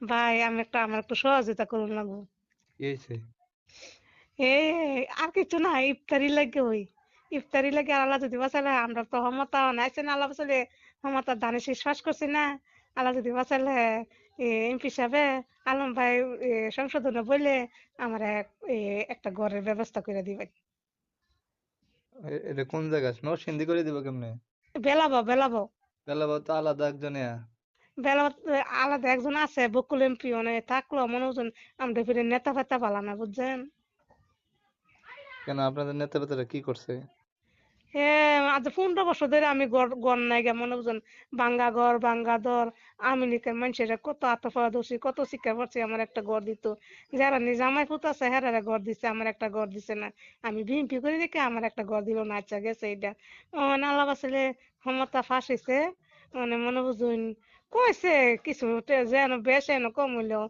ভাই আমার একটু সহযোগিতা করুন লাগবো। কি হয়েছে? এই আর কিছু না, ইফতারি লাগে আর আল্লাহ যদি বাঁচালে আমরা তো ক্ষমতা নাইছে না, আল্লাহ বাঁচালে ক্ষমতা ধানের শীষ ফাঁস করছি না। আল্লাহ যদি বাঁচালে এমপি সাহেবে আলম ভাই সংশোধনে বললে আমার একটা ঘরের ব্যবস্থা করে দিবেন। এটা কোন জায়গা? নরসিংদী করে দিব কেমনে? বেলাবো বেলাবো তো আলাদা একজনে। বেলা আলাদা একজন আছে বকুল এমপি, মানে থাকলো মনে হচ্ছেন আমরা ফিরে নেতা ফেতা পালা না, বুঝছেন? কেন আপনাদের নেতা ফেতারা কি করছে? হ্যাঁ, আজ 15 বছর ধরে আমি গড় নাই গে, মনে বুঝুন বাঙ্গা ঘর বাঙ্গা দর আমি লিখে মানুষের কত আত্মপরা দোষী কত শিক্ষা করছে, আমার একটা ঘর দিত। যারা নিজামাই ফুত আছে হেরারা ঘর দিছে, আমার একটা ঘর দিছে না। আমি বিএনপি করে দেখে আমার একটা ঘর দিল না, আচ্ছা গেছে এটা। মানে আল্লাহ বাসলে ক্ষমতা ফাঁস হয়েছে, মানে মনে বুঝুন কইছে কিছু যেন বেশ এন কম হইলেও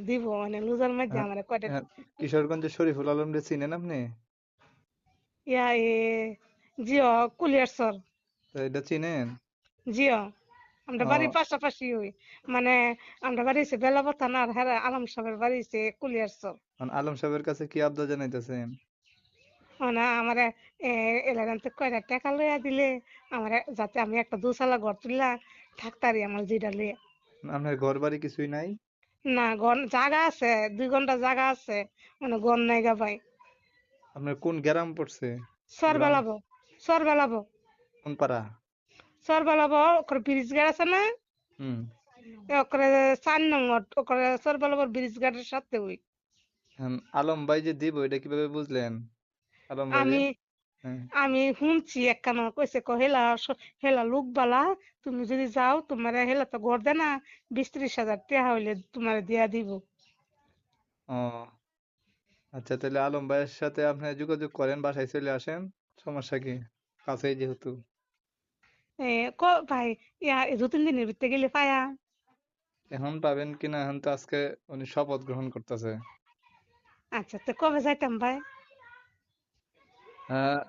দিব, মানে লুজার মধ্যে হ্যাঁ, আমার কয়টা হ্যাঁ, কিশোরগঞ্জের শরীফুল আলম রে চিনেন আপনি? ইয়া জিও কুলিয়ার সর তো এটা চিনেন? জিও আমরা বাড়ির ও, পাশাপাশি হই, মানে আমরা বাড়ি হচ্ছে বেলাবো থানা আর হ্যাঁ আলম সাহেবের বাড়ি হচ্ছে কুলিয়ারচর। আলম সাহেবের কাছে কি আবদা জানাইতেছেন? মানে আমার এলাকান থেকে কয়টা টাকা লইয়া দিলে আমার যাতে আমি একটা দুসালা ঘর তুললা থাকতারি আমার যেটা লইয়া। আপনার ঘর বাড়ি কিছুই নাই? না ঘর জায়গা আছে, 2 ঘন্টা জায়গা আছে, মানে ঘর নাই গা ভাই। আপনার কোন গ্রাম পড়ছে? সর গ্রাম বেলাবো সর বেলাবো কোন পাড়া? সর বেলাবো ওখানে ব্রিজ ঘাট আছে না, হুম। ওখানে 4 নম্বর ওখানে সর বেলাবোর ব্রিজ ঘাটের সাথে হই। আলম ভাই যে দিব এটা কিভাবে বুঝলেন? আলম ভাই যে, আমি হ্যাঁ। আমি শুনছি একখানা কইছে হেলা হেলা লোক বালা, তুমি যদি যাও তোমার হেলা তো ঘর দেনা 20-30 হাজার টাকা হইলে তোমার দিয়া দিব। ও, আচ্ছা, তাহলে আলম ভাইয়ের সাথে আপনি যোগাযোগ করেন, বাসায় চলে আসেন। সমস্যা কি? কাছেই যেহেতু। এ ভাই ইয়া 2-3 দিনের ভিতরে গেলে পায়া। এখন পাবেন কিনা, এখন তো আজকে উনি শপথ গ্রহণ করতেছে। আচ্ছা তো কবে যাইতাম ভাই? আহ,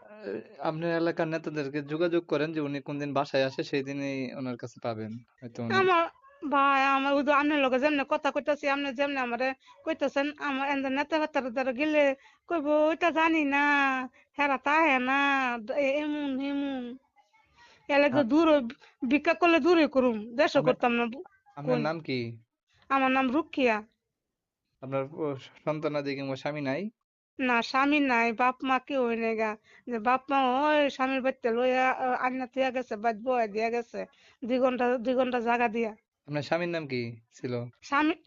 আপনার এলাকার নেতাদেরকে যোগাযোগ করেন যে উনি কোনদিন বাসায় আসে, সেই দিনই ওনার কাছে পাবেন হয়তো উনি। আমার ভাই আমার ওই যে আপনার লগে যেমনে কথা কইতাছি আপনি যেমনে আমারে কইতাছেন, আমার এনদের নেতা ফেতার দ্বারা গেলে কইবো ওইটা জানি না, হেরা তাহে না, এমন হেমন এলাকা আ- দূর ভিক্ষা করলে দূরে করুম, দেশও আপনার করতাম না। আপনার কোন নাম কি? আমার নাম রুকিয়া। আপনার সন্তানাদি কিংবা স্বামী নাই? না স্বামী নাই, বাপ মা কেউ নেই গা। যে বাপ মা ওই স্বামীর বাড়িতে লইয়া আন্না থিয়া গেছে, বাদ বয়া দিয়া গেছে 2 ঘন্টা জাগা দিয়া। আপনার স্বামীর নাম কি ছিল?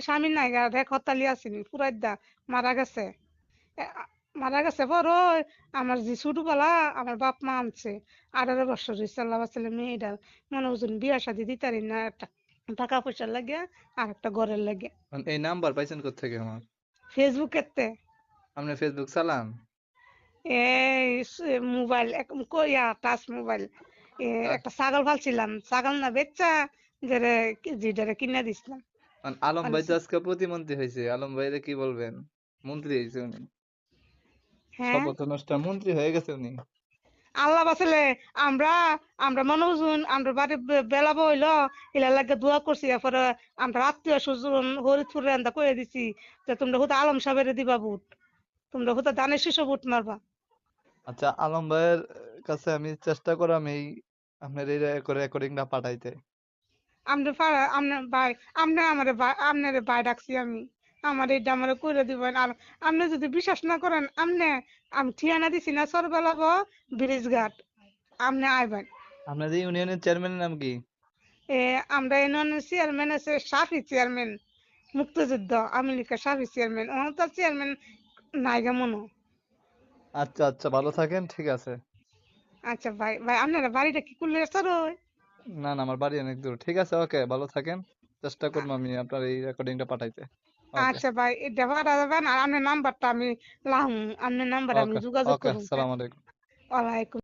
স্বামী নাই গা, রেখ হতালি আসিনি পুরাইদা মারা গেছে। এ, মারা গেছে বড় আমার যে ছোটবেলা আমার বাপ মা আনছে 18 বছর হয়েছে, আল্লাহ বাঁচালে মেয়েটা মনে হচ্ছেন বিয়া শাদি দিতারি না, একটা টাকা পয়সার লাগে আর একটা ঘরের লাগে। এই নাম্বার পাইছেন কোত্থেকে আমার? ফেসবুকেতে আপনি ফেসবুক চালান? এই মোবাইল কইয়া টাচ মোবাইল তা- একটা ছাগল ফালছিলাম, ছাগল না বেচ্চা যেটারে কিনা দিছিলাম। আলম মানে ভাই তো আজকে প্রতিমন্ত্রী হয়েছে, আলম ভাইরে কি বলবেন? মন্ত্রী হয়েছে উনি। হ্যাঁ শপথ অনুষ্ঠান মন্ত্রী হয়ে গেছে উনি। আল্লাহ বাসলে আমরা আমরা মনে বুঝুন আমরা বাড়ি বেলা বইল এলার লাগে দোয়া করছি, এরপরে আমরা আত্মীয় স্বজন হরিপুরে আন্দা কয়ে দিছি যে তোমরা হুদা আলম সাহেবের দিবা বুট, তোমরা হুদা দানের শিশু বুট মারবা। আচ্ছা, আলম ভাইয়ের কাছে আমি চেষ্টা করাম এই আপনার এই রেকর্ডিংটা পাঠাইতে। আপনি পাড়া আপনার ভাই, আপনি আমার আপনার ভাই ডাকছি আমি, আমার এইটা আমার করে দিবেন। আর আপনি যদি বিশ্বাস না করেন আমি ঠিয়ানা দিছি না সরবেলাব ব্রিজ ঘাট, আপনি আইবেন। আপনাদের ইউনিয়নের চেয়ারম্যানের নাম কি? এ আমরা ইউনিয়নের চেয়ারম্যান আছে সাফি চেয়ারম্যান, মুক্তিযুদ্ধ আমি লিখা সাফি চেয়ারম্যান, তার চেয়ারম্যান নাইগা মনো। আচ্ছা, আচ্ছা, ভালো থাকেন, ঠিক আছে। আচ্ছা ভাই ভাই আপনারা বাড়িটা কি করলে স্যার? না, না, আমার বাড়ি অনেক দূর। ঠিক আছে, ওকে, ভালো থাকেন। চেষ্টা করবো আমি আপনার এই রেকর্ডিংটা পাঠাইতে। ওকে, আচ্ছা ভাই এটা ভাড়া যাবেন আর আপনার নাম্বারটা আমি লাহুম, আপনার নাম্বারে আমি ওকে, যোগাযোগ ওকে, করুন, হ্যাঁ। সালাম আলাইকুম। ওয়ালাইকুম